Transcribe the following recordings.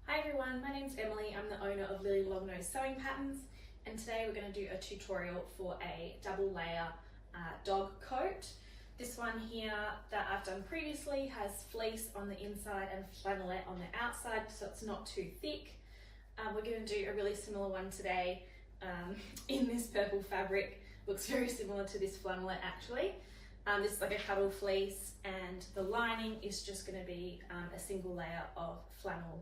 Hi everyone, my name's Emily. I'm the owner of Longnose Sewing Patterns, and today we're going to do a tutorial for a double layer dog coat. This one here that I've done previously has fleece on the inside and flannelette on the outside, so it's not too thick. We're going to do a really similar one today in this purple fabric. Looks very similar to this flannelette actually. This is like a cuddle fleece, and the lining is just going to be a single layer of flannel.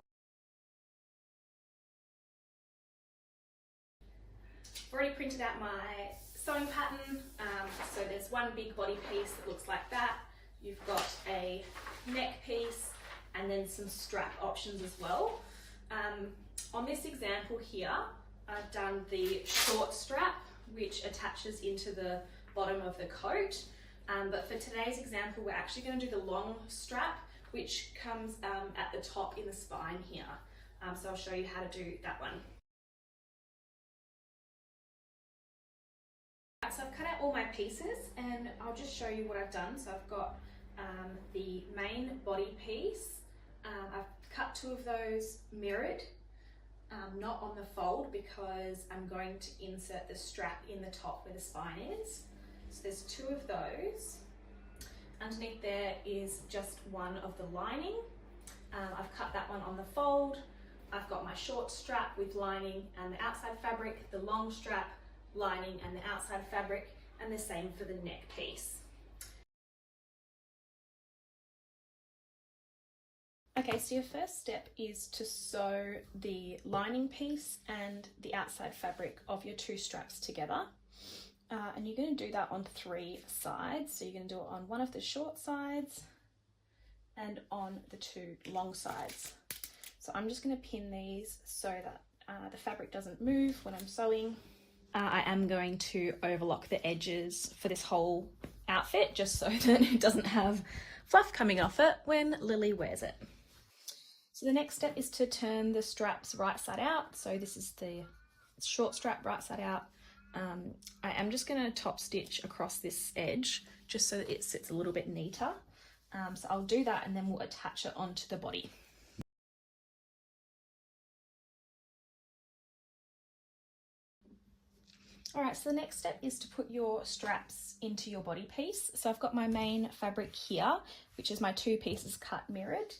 I've already printed out my sewing pattern, so there's one big body piece that looks like that. You've got a neck piece and then some strap options as well. On this example here, I've done the short strap, which attaches into the bottom of the coat. But for today's example, we're actually going to do the long strap, which comes at the top in the spine here. So I'll show you how to do that one. So I've cut out all my pieces and I'll just show you what I've done. So I've got the main body piece. I've cut two of those mirrored, not on the fold, because I'm going to insert the strap in the top where the spine is. So there's two of those. Underneath there is just one of the lining. I've cut that one on the fold. I've got my short strap with lining and the outside fabric, the long strap, lining and the outside fabric, and the same for the neck piece. Okay, so your first step is to sew the lining piece and the outside fabric of your two straps together. And you're going to do that on three sides. So you're going to do it on one of the short sides and on the two long sides. So I'm just going to pin these so that the fabric doesn't move when I'm sewing. I am going to overlock the edges for this whole outfit just so that it doesn't have fluff coming off it when Lily wears it. So the next step is to turn the straps right side out. So this is the short strap right side out. I am just going to top stitch across this edge just so that it sits a little bit neater. So I'll do that and then we'll attach it onto the body. Alright, so the next step is to put your straps into your body piece. So I've got my main fabric here, which is my two pieces cut mirrored,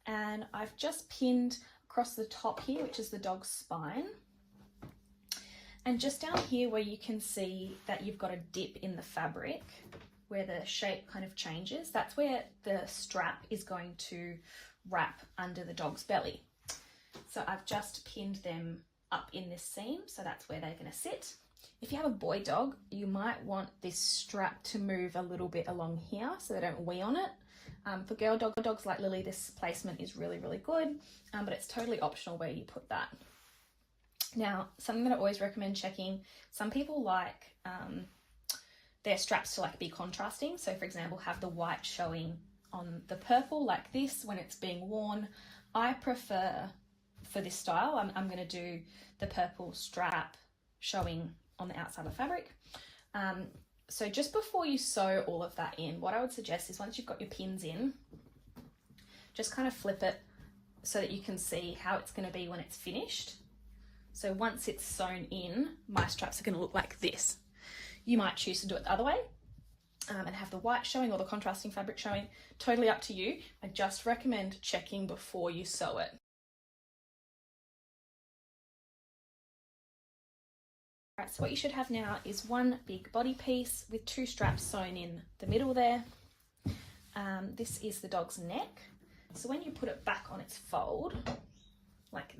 and I've just pinned across the top here, which is the dog's spine. And just down here where you can see that you've got a dip in the fabric, where the shape kind of changes, that's where the strap is going to wrap under the dog's belly. So I've just pinned them up in this seam, so that's where they're going to sit. If you have a boy dog, you might want this strap to move a little bit along here so they don't wee on it. For girl dogs like Lily, this placement is really, really good, but it's totally optional where you put that. Now, something that I always recommend checking, some people like their straps to be contrasting. So for example, have the white showing on the purple like this when it's being worn. I prefer, for this style, I'm going to do the purple strap showing on the outside of the fabric. So just before you sew all of that in, what I would suggest is once you've got your pins in, just kind of flip it so that you can see how it's going to be when it's finished. So once it's sewn in, my straps are going to look like this. You might choose to do it the other way and have the white showing or the contrasting fabric showing. Totally up to you. I just recommend checking before you sew it. Alright, so what you should have now is one big body piece with two straps sewn in the middle there. This is the dog's neck. So when you put it back on its fold, like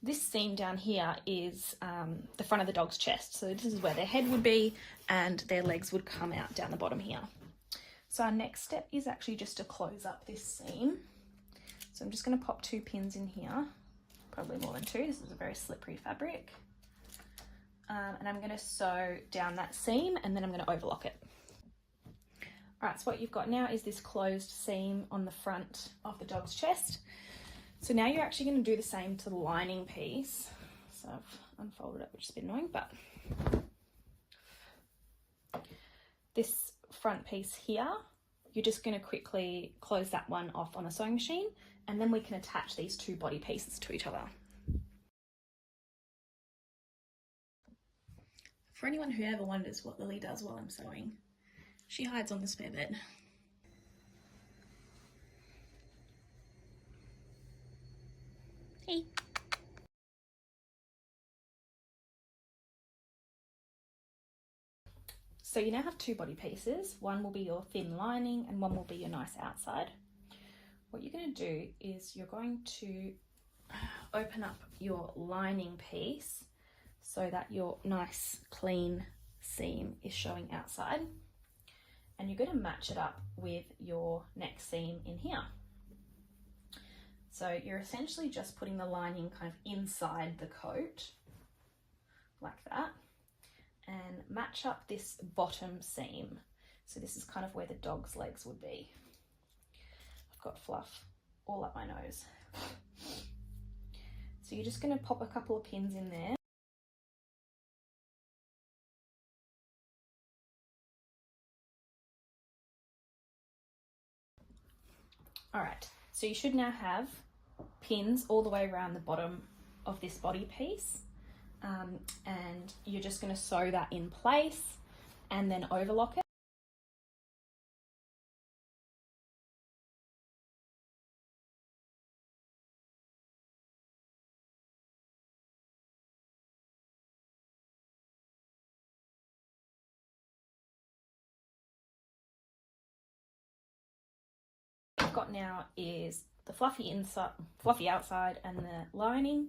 this seam down here is the front of the dog's chest. So this is where their head would be and their legs would come out down the bottom here. So our next step is actually just to close up this seam. So I'm just going to pop two pins in here. Probably more than two. This is a very slippery fabric. And I'm going to sew down that seam and then I'm going to overlock it. Alright, so what you've got now is this closed seam on the front of the dog's chest. So now you're actually going to do the same to the lining piece. So I've unfolded it, which has been annoying, but this front piece here, you're just going to quickly close that one off on the sewing machine, and then we can attach these two body pieces to each other. For anyone who ever wonders what Lily does while I'm sewing, she hides on the spare bed. Hey. So you now have two body pieces. One will be your thin lining and one will be your nice outside. What you're going to do is you're going to open up your lining piece so that your nice clean seam is showing outside, and you're going to match it up with your neck seam in here. So you're essentially just putting the lining kind of inside the coat like that, and match up this bottom seam. So this is kind of where the dog's legs would be. I've got fluff all up my nose. So you're just going to pop a couple of pins in there. All right, so you should now have pins all the way around the bottom of this body piece. And you're just going to sew that in place and then overlock it. What I've got now is the fluffy outside and the lining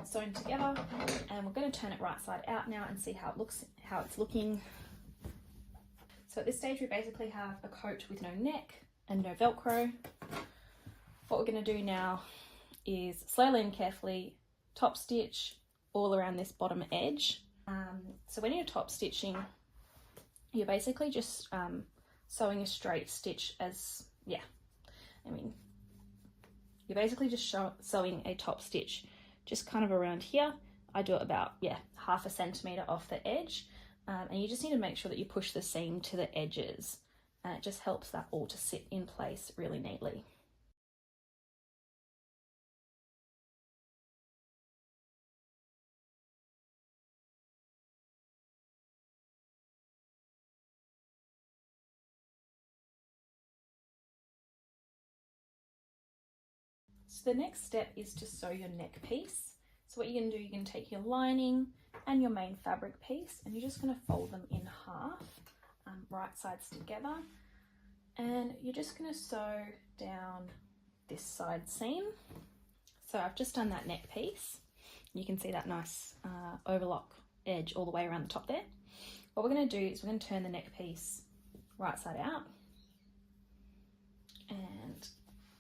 sewn together, and we're going to turn it right side out now and see how it looks, how it's looking. So at this stage we basically have a coat with no neck and no velcro. What we're going to do now is slowly and carefully top stitch all around this bottom edge. So when you're top stitching, you're basically just sewing a straight stitch as, you're basically just sewing a top stitch just kind of around here. I do it about, half a centimetre off the edge. And you just need to make sure that you push the seam to the edges, and it just helps that all to sit in place really neatly. So the next step is to sew your neck piece. So what you're going to do, you're going to take your lining and your main fabric piece, and you're just going to fold them in half, right sides together, and you're just going to sew down this side seam. So I've just done that neck piece. You can see that nice overlock edge all the way around the top there. What we're going to do is we're going to turn the neck piece right side out and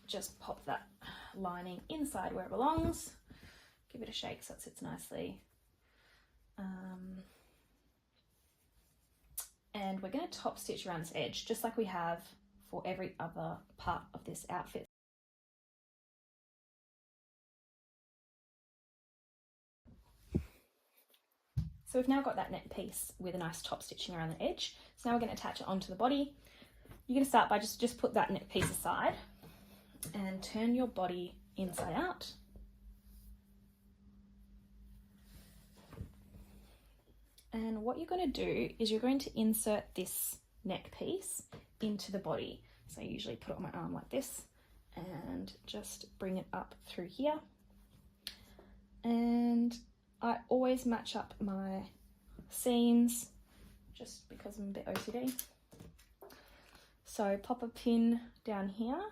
just pop that lining inside where it belongs. Give it a shake so it sits nicely. And we're going to top stitch around this edge just like we have for every other part of this outfit. So we've now got that neck piece with a nice top stitching around the edge. So now we're going to attach it onto the body. You're going to start by just put that neck piece aside and turn your body inside out. And what you're going to do is you're going to insert this neck piece into the body. So I usually put it on my arm like this and just bring it up through here. And I always match up my seams just because I'm a bit OCD. So pop a pin down here.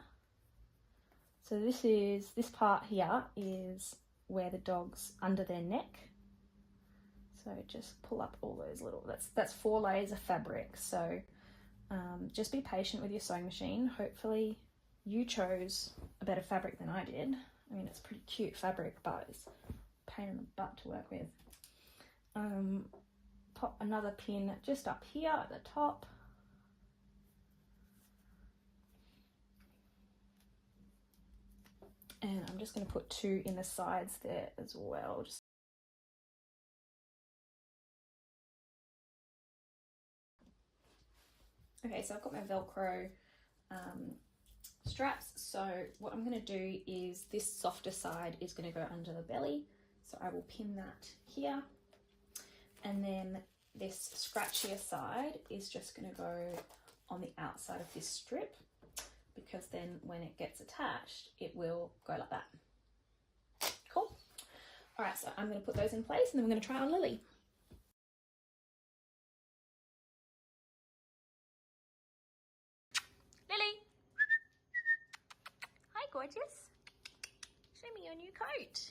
So this part here is where the dog's under their neck. So just pull up all those little, that's 4 layers of fabric. So just be patient with your sewing machine. Hopefully you chose a better fabric than I did. I mean, it's pretty cute fabric, but it's a pain in the butt to work with. Pop another pin just up here at the top. And I'm just going to put 2 in the sides there as well. Okay, so I've got my Velcro straps. So what I'm going to do is this softer side is going to go under the belly. So I will pin that here. And then this scratchier side is just going to go on the outside of this strip, because then when it gets attached, it will go like that. Cool. All right, so I'm going to put those in place and then we're going to try on Lily. Lily. Hi, gorgeous. Show me your new coat.